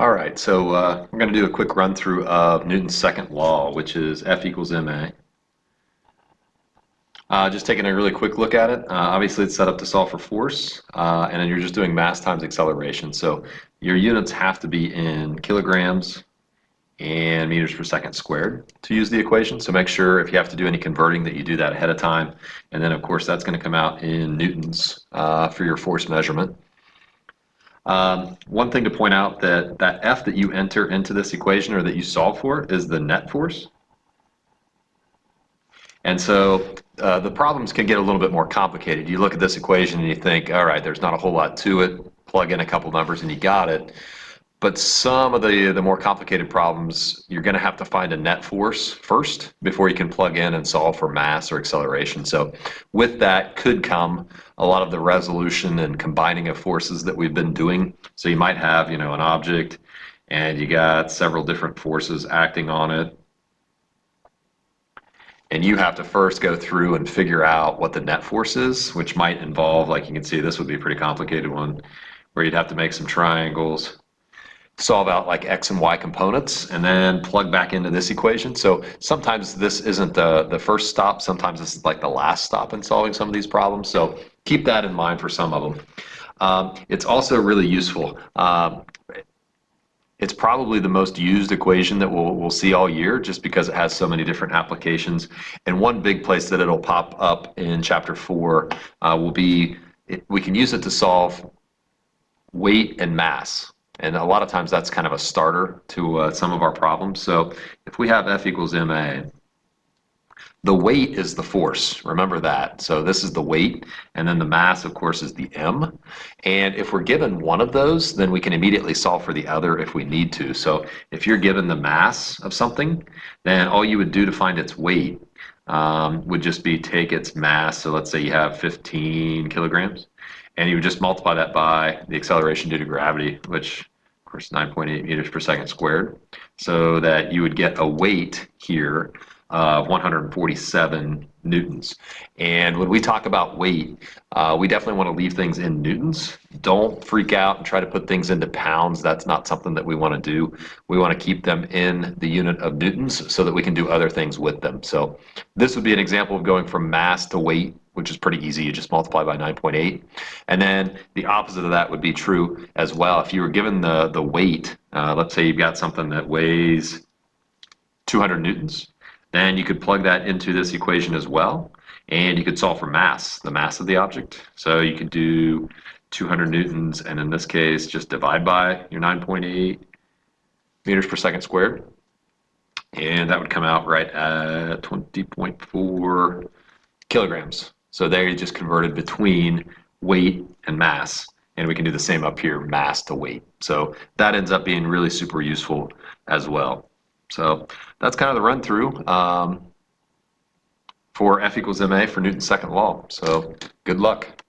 All right, so we're going to do a quick run through of Newton's second law, which is F equals ma. Just taking a really quick look at it. Obviously, it's set up to solve for force, and then you're just doing mass times acceleration. So your units have to be in kilograms and meters per second squared to use the equation. So make sure if you have to do any converting that you do that ahead of time. And then, of course, that's going to come out in newtons for your force measurement. One thing to point out that F that you enter into this equation or that you solve for is the net force. And so the problems can get a little bit more complicated. You look at this equation and you think, all right, there's not a whole lot to it. Plug in a couple numbers and you got it. But some of the more complicated problems, you're going to have to find a net force first before you can plug in and solve for mass or acceleration. So with that could come a lot of the resolution and combining of forces that we've been doing. So you might have, an object and you got several different forces acting on it. And you have to first go through and figure out what the net force is, which might involve, like you can see, this would be a pretty complicated one, where you'd have to make some triangles, solve out like X and Y components, and then plug back into this equation. So sometimes this isn't the first stop, sometimes this is like the last stop in solving some of these problems. So keep that in mind for some of them. It's also really useful. It's probably the most used equation that we'll see all year just because it has so many different applications. And one big place that it'll pop up in chapter 4 will be, we can use it to solve weight and mass. And a lot of times that's kind of a starter to some of our problems. So if we have F equals ma, the weight is the force, remember that. So this is the weight, and then the mass, of course, is the m. And if we're given one of those, then we can immediately solve for the other if we need to. So if you're given the mass of something, then all you would do to find its weight would just be take its mass. So let's say you have 15 kilograms, and you would just multiply that by the acceleration due to gravity, which, of course, 9.8 meters per second squared, so that you would get a weight here of 147 newtons. And when we talk about weight, we definitely want to leave things in newtons. Don't freak out and try to put things into pounds. That's not something that we want to do. We want to keep them in the unit of newtons so that we can do other things with them. So this would be an example of going from mass to weight, which is pretty easy. You just multiply by 9.8. And then the opposite of that would be true as well. If you were given the weight, let's say you've got something that weighs 200 newtons, then you could plug that into this equation as well, and you could solve for mass, the mass of the object. So you could do 200 newtons, and in this case, just divide by your 9.8 meters per second squared, and that would come out right at 20.4 kilograms. So there you just converted between weight and mass, and we can do the same up here, mass to weight. So that ends up being really super useful as well. So that's kind of the run through for F equals ma for Newton's second law. So good luck.